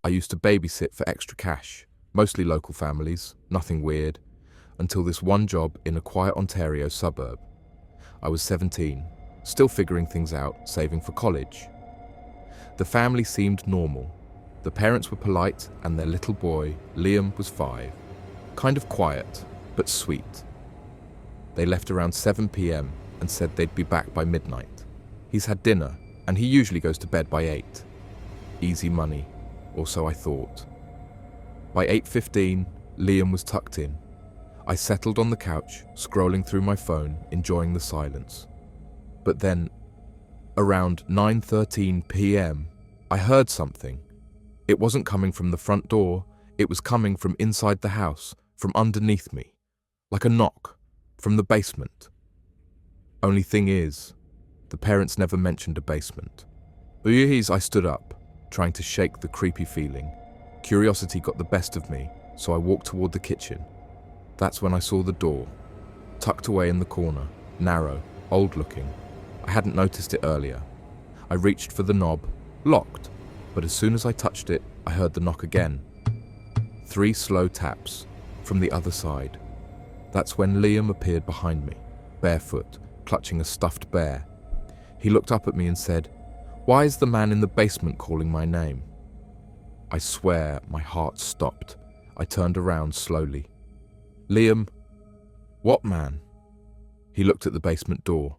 I used to babysit for extra cash, mostly local families, nothing weird, until this one job in a quiet Ontario suburb. I was 17, still figuring things out, saving for college. The family seemed normal. The parents were polite and their little boy, Liam, was 5. Kind of quiet, but sweet. They left around 7 p.m. and said they'd be back by midnight. He's had dinner, and he usually goes to bed by 8. Easy money, or so I thought. By 8:15, Liam was tucked in. I settled on the couch, scrolling through my phone, enjoying the silence. But then, around 9:13 p.m., I heard something. It wasn't coming from the front door, it was coming from inside the house, from underneath me, like a knock, from the basement. Only thing is, the parents never mentioned a basement. I stood up, trying to shake the creepy feeling. Curiosity got the best of me, so I walked toward the kitchen. That's when I saw the door, tucked away in the corner, narrow, old-looking. I hadn't noticed it earlier. I reached for the knob, locked, but as soon as I touched it, I heard the knock again. 3 slow taps, from the other side. That's when Liam appeared behind me, barefoot, clutching a stuffed bear. He looked up at me and said, "Why is the man in the basement calling my name?" I swear my heart stopped. I turned around slowly. "Liam." "What man?" He looked at the basement door.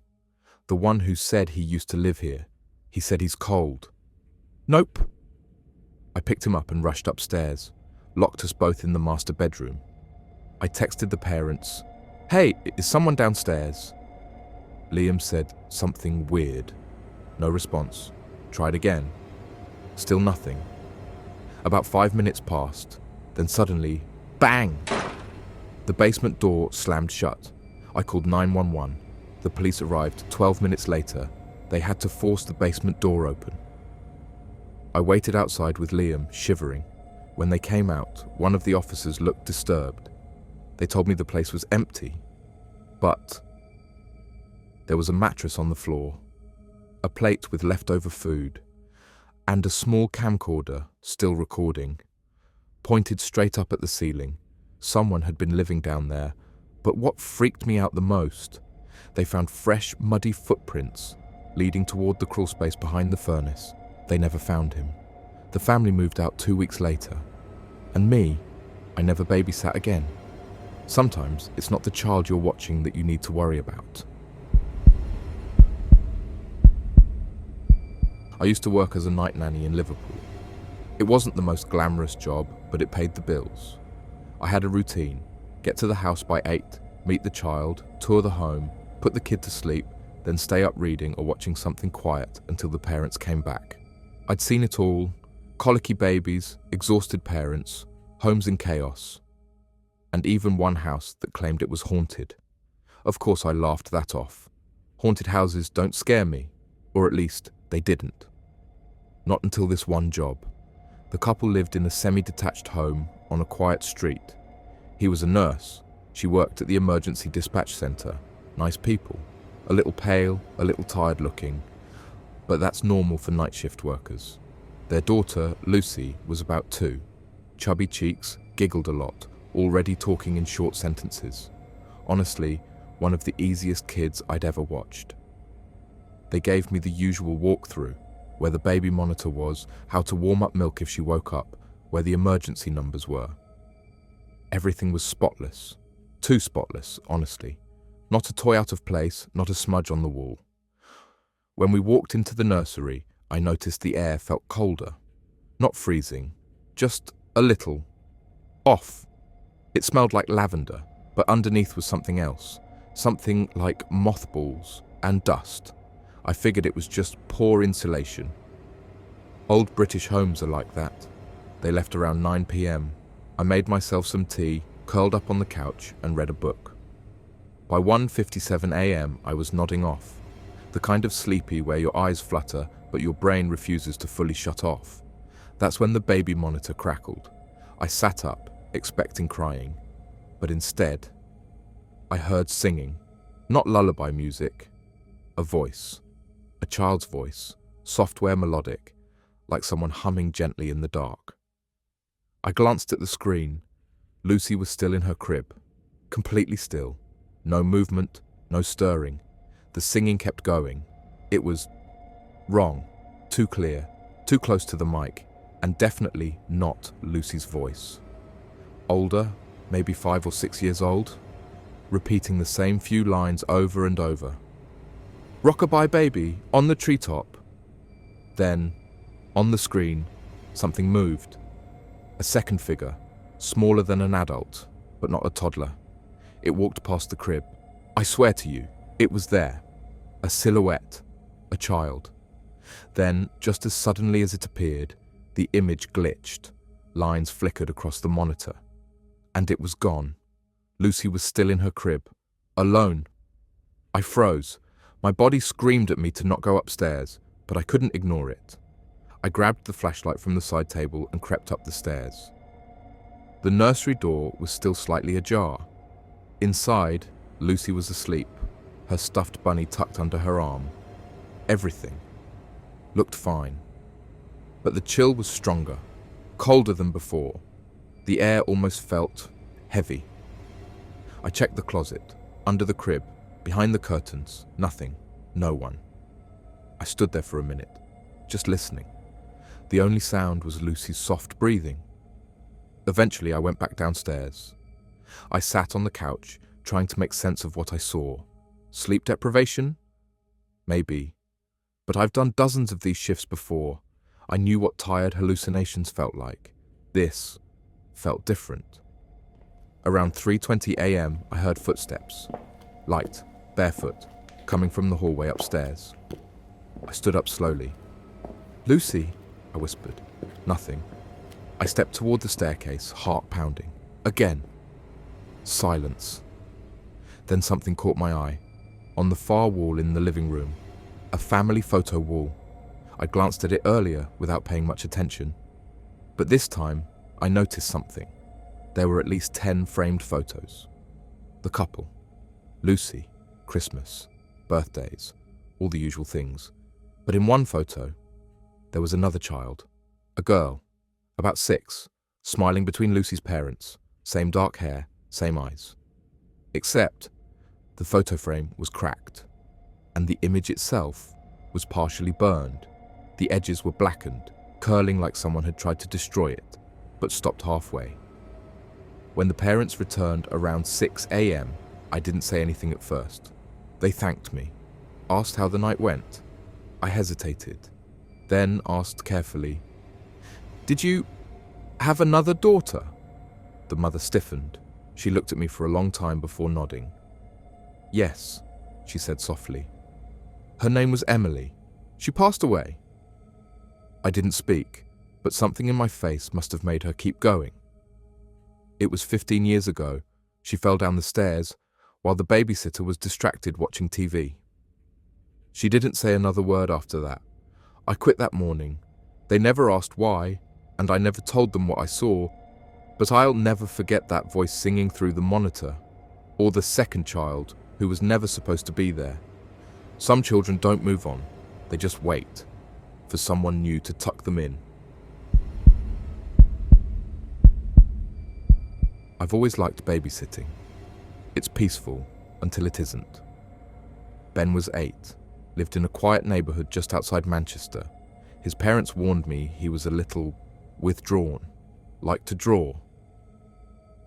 "The one who said he used to live here. He said he's cold." "Nope." I picked him up and rushed upstairs, locked us both in the master bedroom. I texted the parents, "Hey, is someone downstairs?" Liam said something weird. No response. Tried again. Still nothing. About 5 minutes passed, then suddenly, bang! The basement door slammed shut. I called 911. The police arrived 12 minutes later. They had to force the basement door open. I waited outside with Liam, shivering. When they came out, one of the officers looked disturbed. They told me the place was empty, but there was a mattress on the floor, a plate with leftover food, and a small camcorder, still recording, pointed straight up at the ceiling. Someone had been living down there, but what freaked me out the most, they found fresh, muddy footprints leading toward the crawlspace behind the furnace. They never found him. The family moved out 2 weeks later. And me, I never babysat again. Sometimes it's not the child you're watching that you need to worry about. I used to work as a night nanny in Liverpool. It wasn't the most glamorous job, but it paid the bills. I had a routine: get to the house by 8, meet the child, tour the home, put the kid to sleep, then stay up reading or watching something quiet until the parents came back. I'd seen it all: colicky babies, exhausted parents, homes in chaos, and even one house that claimed it was haunted. Of course I laughed that off. Haunted houses don't scare me, or at least they didn't. Not until this one job. The couple lived in a semi-detached home on a quiet street. He was a nurse. She worked at the emergency dispatch center. Nice people. A little pale, a little tired looking, but that's normal for night shift workers. Their daughter, Lucy, was about 2. Chubby cheeks, giggled a lot, already talking in short sentences. Honestly, one of the easiest kids I'd ever watched. They gave me the usual walkthrough, where the baby monitor was, how to warm up milk if she woke up, where the emergency numbers were. Everything was spotless. Too spotless, honestly. Not a toy out of place, not a smudge on the wall. When we walked into the nursery, I noticed the air felt colder. Not freezing, just a little off. It smelled like lavender, but underneath was something else. Something like mothballs and dust. I figured it was just poor insulation. Old British homes are like that. They left around 9 p.m. I made myself some tea, curled up on the couch, and read a book. By 1:57 a.m. I was nodding off. The kind of sleepy where your eyes flutter, but your brain refuses to fully shut off. That's when the baby monitor crackled. I sat up, expecting crying, but instead, I heard singing. Not lullaby music. A voice. A child's voice, software melodic, like someone humming gently in the dark. I glanced at the screen. Lucy was still in her crib, completely still. No movement, no stirring. The singing kept going. It was wrong, too clear, too close to the mic, and definitely not Lucy's voice. Older, maybe 5 or 6 years old, repeating the same few lines over and over. "Rockabye baby, on the treetop." Then, on the screen, something moved. A second figure, smaller than an adult, but not a toddler. It walked past the crib. I swear to you, it was there. A silhouette, a child. Then, just as suddenly as it appeared, the image glitched. Lines flickered across the monitor. And it was gone. Lucy was still in her crib, alone. I froze. My body screamed at me to not go upstairs, but I couldn't ignore it. I grabbed the flashlight from the side table and crept up the stairs. The nursery door was still slightly ajar. Inside, Lucy was asleep, her stuffed bunny tucked under her arm. Everything looked fine. But the chill was stronger, colder than before. The air almost felt heavy. I checked the closet, under the crib, behind the curtains. Nothing, no one. I stood there for a minute, just listening. The only sound was Lucy's soft breathing. Eventually, I went back downstairs. I sat on the couch, trying to make sense of what I saw. Sleep deprivation? Maybe. But I've done dozens of these shifts before. I knew what tired hallucinations felt like. This felt different. Around 3:20 a.m., I heard footsteps. Light, barefoot, coming from the hallway upstairs. I stood up slowly. "Lucy," I whispered. Nothing. I stepped toward the staircase, heart pounding. Again. Silence. Then something caught my eye. On the far wall in the living room, a family photo wall. I glanced at it earlier without paying much attention. But this time, I noticed something. There were at least 10 framed photos. The couple. Lucy, Christmas, birthdays, all the usual things. But in one photo, there was another child. A girl, about 6, smiling between Lucy's parents. Same dark hair, same eyes. Except, the photo frame was cracked, and the image itself was partially burned. The edges were blackened, curling like someone had tried to destroy it, but stopped halfway. When the parents returned around 6 a.m., I didn't say anything at first. They thanked me, asked how the night went. I hesitated, then asked carefully, "Did you have another daughter?" The mother stiffened. She looked at me for a long time before nodding. "Yes," she said softly. "Her name was Emily. She passed away." I didn't speak, but something in my face must have made her keep going. It was 15 years ago. She fell down the stairs while the babysitter was distracted watching TV. She didn't say another word after that. I quit that morning. They never asked why, and I never told them what I saw, but I'll never forget that voice singing through the monitor, or the second child who was never supposed to be there. Some children don't move on. They just wait for someone new to tuck them in. I've always liked babysitting. It's peaceful until it isn't. Ben was 8, lived in a quiet neighborhood just outside Manchester. His parents warned me he was a little withdrawn, liked to draw.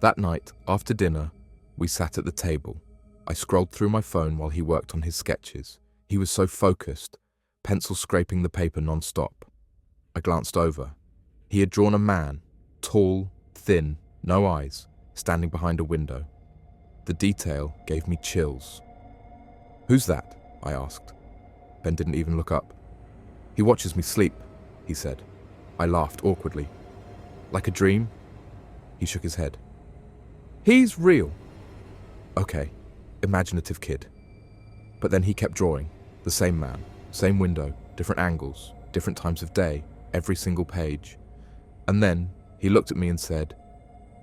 That night, after dinner, we sat at the table. I scrolled through my phone while he worked on his sketches. He was so focused, pencil scraping the paper non-stop. I glanced over. He had drawn a man, tall, thin, no eyes, standing behind a window. The detail gave me chills. "Who's that?" I asked. Ben didn't even look up. "He watches me sleep," he said. I laughed awkwardly. "Like a dream?" He shook his head. "He's real." Okay, imaginative kid. But then he kept drawing. The same man, same window, different angles, different times of day, every single page. And then he looked at me and said,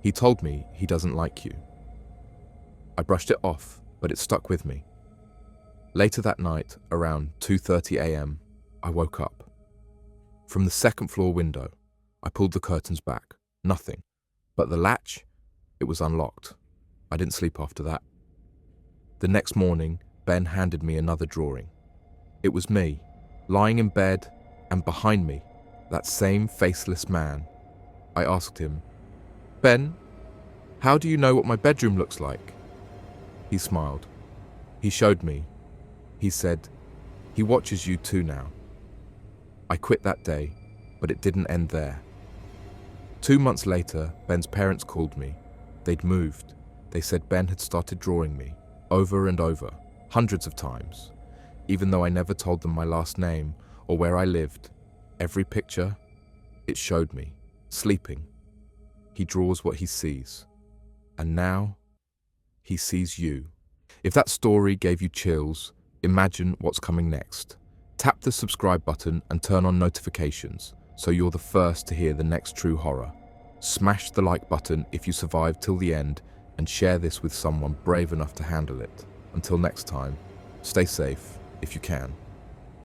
"He told me he doesn't like you." I brushed it off, but it stuck with me. Later that night, around 2:30 a.m., I woke up. From the second floor window, I pulled the curtains back. Nothing. But the latch, it was unlocked. I didn't sleep after that. The next morning, Ben handed me another drawing. It was me, lying in bed, and behind me, that same faceless man. I asked him, "Ben, how do you know what my bedroom looks like?" He smiled. He showed me. He said, "He watches you too now." I quit that day, but it didn't end there. 2 months later, Ben's parents called me. They'd moved. They said Ben had started drawing me, over and over, hundreds of times. Even though I never told them my last name or where I lived, every picture, it showed me, sleeping. He draws what he sees. And now, he sees you. If that story gave you chills, imagine what's coming next. Tap the subscribe button and turn on notifications so you're the first to hear the next true horror. Smash the like button if you survived till the end and share this with someone brave enough to handle it. Until next time, stay safe if you can.